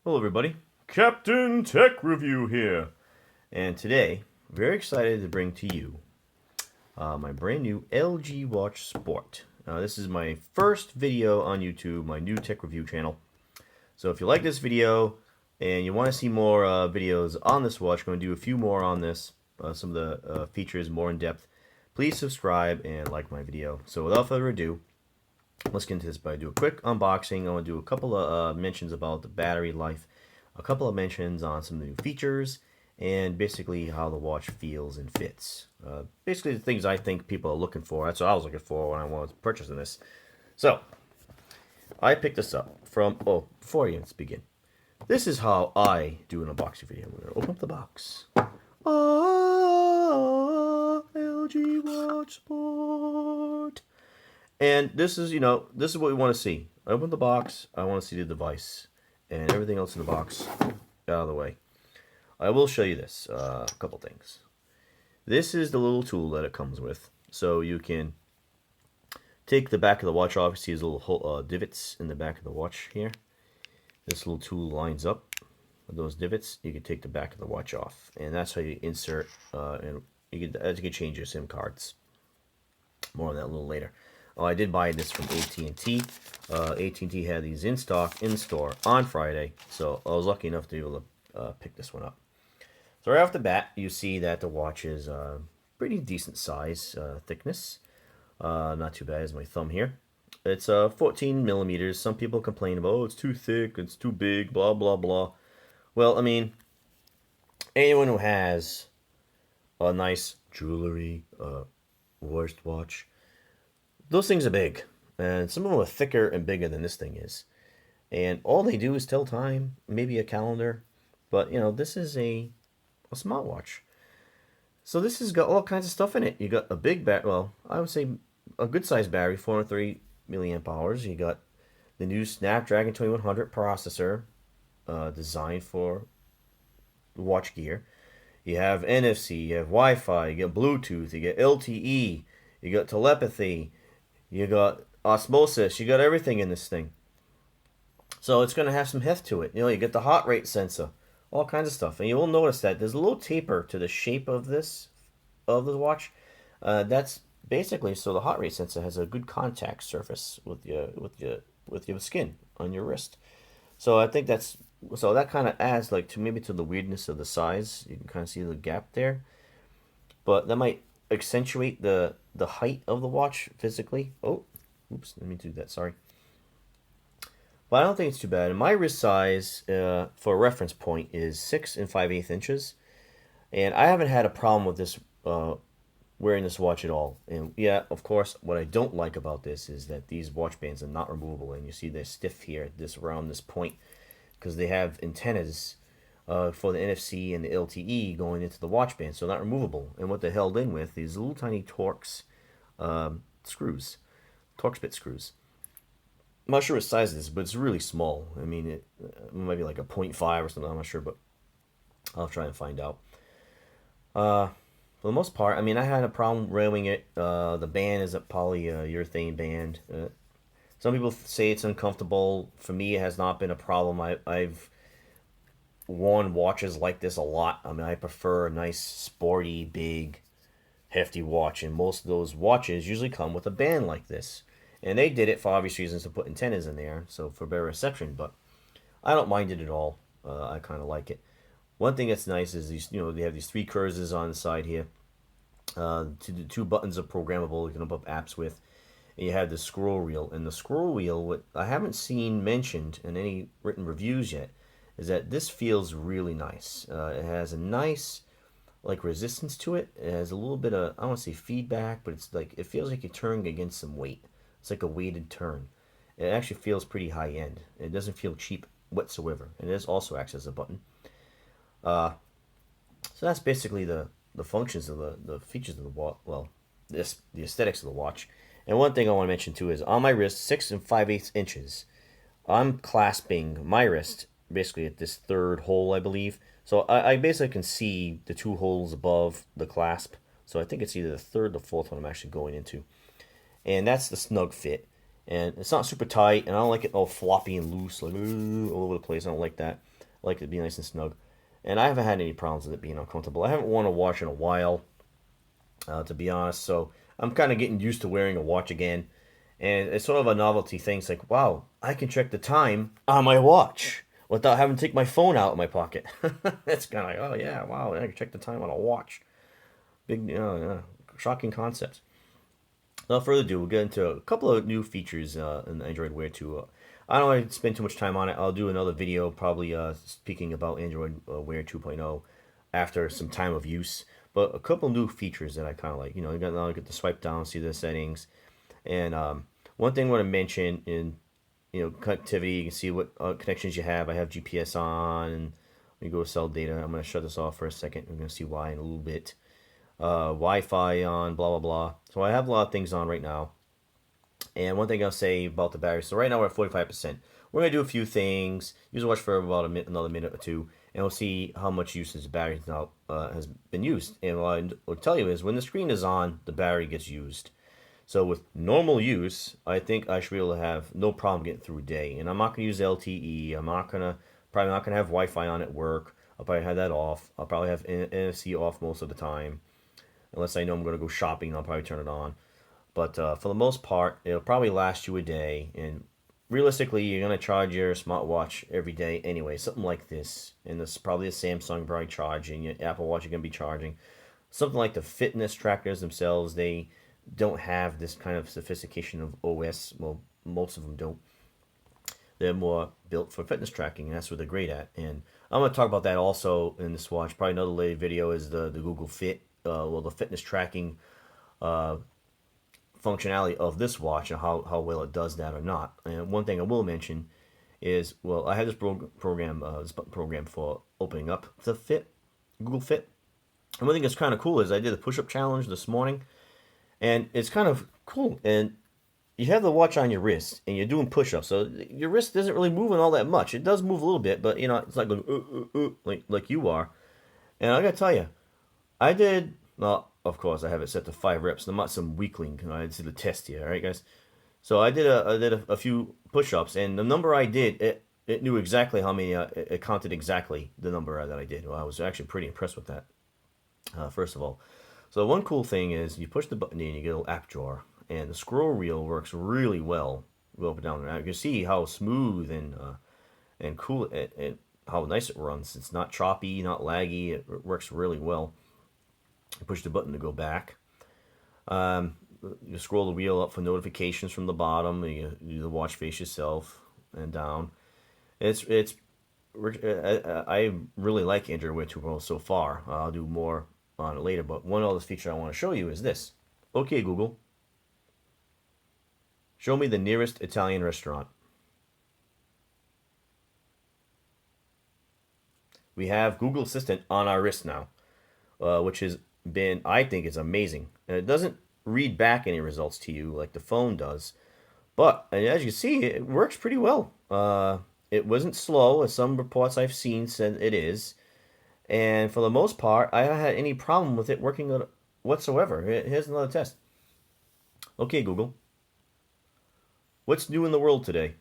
Hello everybody, Captain Tech Review here, and today, very excited to bring to you my brand new LG Watch Sport. This is my first video on YouTube, my new tech review channel. So if you like this video and you want to see more videos on this watch, I'm going to do a few more on this, some of the features more in depth. Please subscribe and like my video. So without further ado, let's get into this. But I do a quick unboxing. I want to do a couple of mentions about the battery life, a couple of mentions on some new features, and basically how the watch feels and fits. Basically the things I think people are looking for. That's what I was looking for when I wanted to purchase this. So I picked this up from, before I even begin, this is how I do an unboxing video. We're going to open up the box. LG Watch Sport. And this is, this is what we want to see. I open the box, I want to see the device, and everything else in the box out of the way. I will show you this, a couple things. This is the little tool that it comes with. So you can take the back of the watch off. You see these little divots in the back of the watch here. This little tool lines up with those divots. You can take the back of the watch off, and that's how you insert, and you can change your SIM cards. More on that a little later. Oh, I did buy this from AT&T. AT&T had these in stock, in store, on Friday. So I was lucky enough to be able to pick this one up. So right off the bat, you see that the watch is pretty decent size, thickness. Not too bad as my thumb here. It's 14 millimeters. Some people complain about, oh, it's too thick, it's too big, blah, blah, blah. Well, I mean, anyone who has a nice jewelry, watch, those things are big, and some of them are thicker and bigger than this thing is. And all they do is tell time, maybe a calendar, but this is a smartwatch. So this has got all kinds of stuff in it. You got a big battery, well, I would say a good sized battery, 430 milliamp hours. You got the new Snapdragon 2100 processor, designed for watch gear. You have NFC, you have Wi-Fi, you get Bluetooth, you get LTE, you got telepathy, you got osmosis, you got everything in this thing. So it's going to have some heft to it. You get the heart rate sensor, all kinds of stuff. And you will notice that there's a little taper to the shape of the watch. That's basically so the heart rate sensor has a good contact surface with your skin on your wrist. So I think that kind of adds to the weirdness of the size. You can kind of see the gap there, but that might accentuate the height of the watch physically. Oh, oops, let me do that. Sorry, but I don't think it's too bad. And my wrist size, for a reference point, is 6 5/8 inches, and I haven't had a problem with this wearing this watch at all. And yeah, of course, what I don't like about this is that these watch bands are not removable, and you see they're stiff here, around this point, because they have antennas for the NFC and the LTE going into the watch band, so not removable. And what they're held in with is little tiny Torx screws, Torx bit screws. I'm not sure what size it is, but it's really small. I mean, it might be like a 0.5 or something. I'm not sure, but I'll try and find out. For the most part, I mean, I had a problem wearing it. The band is a polyurethane band. Some people say it's uncomfortable. For me, it has not been a problem. I've worn watches like this a lot. I mean, I prefer a nice, sporty, big, hefty watch, and most of those watches usually come with a band like this. And they did it for obvious reasons to put antennas in there, so for better reception, but I don't mind it at all. I kind of like it. One thing that's nice is these, they have these 3 cursors on the side here. Two buttons are programmable. You can open up apps with. And you have the scroll wheel, and the scroll wheel, what I haven't seen mentioned in any written reviews yet, is that this feels really nice. It has a nice resistance to it. It has a little bit of, I don't want to say feedback, but it's it feels like you're turning against some weight. It's like a weighted turn. It actually feels pretty high end. It doesn't feel cheap whatsoever. And it also acts as a button. So that's basically the functions of the features of the watch. Well, the aesthetics of the watch. And one thing I want to mention too is on my wrist, 6 5/8 inches, I'm clasping my wrist basically at this third hole, I believe. So I basically can see the 2 holes above the clasp. So I think it's either the third or the fourth one I'm actually going into. And that's the snug fit. And it's not super tight, and I don't like it all floppy and loose, all over the place. I don't like that. like it to be nice and snug. And I haven't had any problems with it being uncomfortable. I haven't worn a watch in a while, to be honest. So I'm kind of getting used to wearing a watch again. And it's sort of a novelty thing. It's like, wow, I can check the time on my watch without having to take my phone out of my pocket. It's kind of like, oh yeah, wow, I can check the time on a watch. Big, shocking concept. Without further ado, we'll get into a couple of new features in Android Wear 2. I don't want to spend too much time on it. I'll do another video probably speaking about Android Wear 2.0 after some time of use. But a couple new features that I kind of like. You got now get the swipe down, see the settings, and one thing I want to mention in connectivity, you can see what connections you have. I have GPS on, and when you go to cell data, I'm going to shut this off for a second. We're going to see why in a little bit. Wi-Fi on, blah blah blah. So I have a lot of things on right now. And one thing I'll say about the battery. So right now we're at 45%. We're gonna do a few things. Use the watch for about another minute or two, and we'll see how much usage the battery now has been used. And what I'll tell you is when the screen is on, the battery gets used. So with normal use, I think I should be able to have no problem getting through a day. And I'm not gonna use LTE. Probably not gonna have Wi-Fi on at work. I'll probably have that off. I'll probably have NFC off most of the time. Unless I know I'm going to go shopping, I'll probably turn it on. But for the most part, it'll probably last you a day. And realistically, you're going to charge your smartwatch every day anyway. Something like this. And this is probably a Samsung probably charging. Your Apple Watch you're going to be charging. Something like the fitness trackers themselves, they don't have this kind of sophistication of OS. Well, most of them don't. They're more built for fitness tracking, and that's what they're great at. And I'm going to talk about that also in this watch. Probably another later video is the Google Fit. The fitness tracking functionality of this watch and how well it does that or not. And one thing I will mention is, well, I have this program for opening up the Google Fit. And one thing that's kind of cool is I did a push-up challenge this morning, and it's kind of cool. And you have the watch on your wrist, and you're doing push-ups, so your wrist isn't really moving all that much. It does move a little bit, but it's not going like you are. And I gotta tell you, I did, well, of course, I have it set to 5 reps. I'm not some weakling. I did the test here, all right, guys? So I did a few push-ups, and the number I did, it knew exactly how many, it counted exactly the number that I did. Well, I was actually pretty impressed with that, first of all. So one cool thing is you push the button in, you get a little app drawer, and the scroll wheel works really well. Go up and down there. You can see how smooth and cool and how nice it runs. It's not choppy, not laggy. It works really well. You push the button to go back. You scroll the wheel up for notifications from the bottom. You do the watch face yourself and down. I really like Android Wear 2.0 so far. I'll do more on it later, but one other feature I want to show you is this. Okay, Google, show me the nearest Italian restaurant. We have Google Assistant on our wrist now, which has been, I think, is amazing. And it doesn't read back any results to you like the phone does, but as you see, it works pretty well. It wasn't slow, as some reports I've seen said it is, and for the most part, I haven't had any problem with it working whatsoever. Here's another test. Okay, Google, what's new in the world today?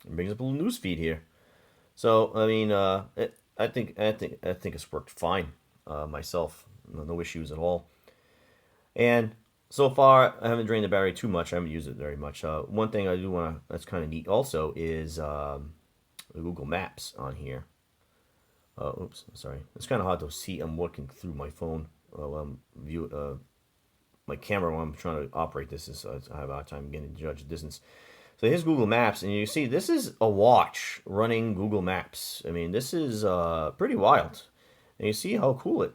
It brings up a little news feed here. So I mean, I think it's worked fine myself. No issues at all. And so far, I haven't drained the battery too much. I haven't used it very much. One thing I do want to, that's kind of neat also, is Google Maps on here. Oops, sorry. It's kind of hard to see. I'm looking through my phone while I'm my camera while I'm trying to operate this. So I have a hard time getting to judge the distance. So here's Google Maps, and you see this is a watch running Google Maps. I mean, this is pretty wild. And you see how cool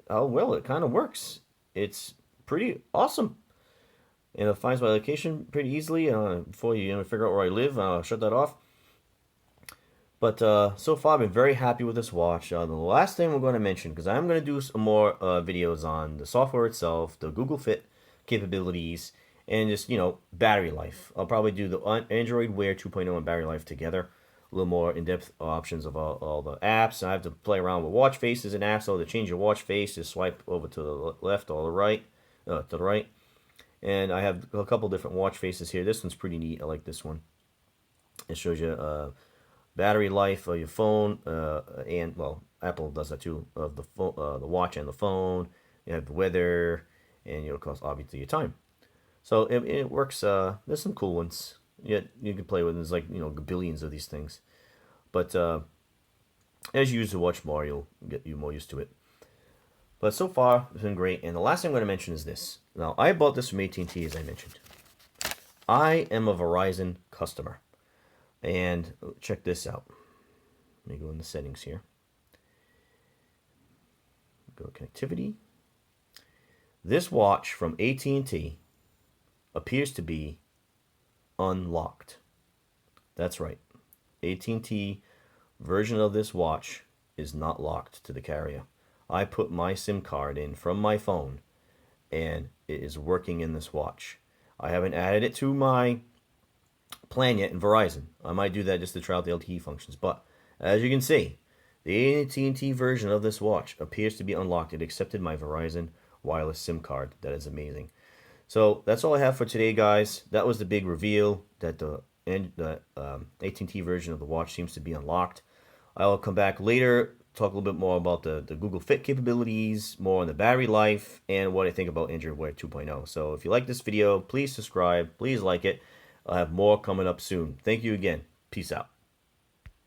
how well it kind of works. It's pretty awesome. And it finds my location pretty easily. Before you figure out where I live, I'll shut that off. But so far, I've been very happy with this watch. The last thing we're going to mention, because I'm going to do some more videos on the software itself, the Google Fit capabilities, and just, battery life. I'll probably do the Android Wear 2.0 and battery life together. A little more in-depth options of all the apps. I have to play around with watch faces and apps. So to change your watch face, just swipe over to the left or the right, to the right. And I have a couple different watch faces here. This one's pretty neat. I like this one. It shows you battery life of your phone, and well, Apple does that too, of the phone, the watch and the phone. You have the weather, and of course, obviously your time. So it works. There's some cool ones. Yeah, you can play with. There's like billions of these things. But as you use the watch more, you'll get you more used to it. But so far, it's been great. And the last thing I'm going to mention is this. Now, I bought this from AT&T, as I mentioned. I am a Verizon customer. And check this out. Let me go in the settings here. Go to connectivity. This watch from AT&T appears to be unlocked. That's right. AT&T version of this watch is not locked to the carrier. I put my SIM card in from my phone, and it is working in this watch. I haven't added it to my plan yet in Verizon. I might do that just to try out the LTE functions. But as you can see, the AT&T version of this watch appears to be unlocked. It accepted my Verizon wireless SIM card. That is amazing. So that's all I have for today, guys. That was the big reveal that the AT&T version of the watch seems to be unlocked. I'll come back later, talk a little bit more about the Google Fit capabilities, more on the battery life, and what I think about Android Wear 2.0. So if you like this video, please subscribe, please like it. I'll have more coming up soon. Thank you again. Peace out.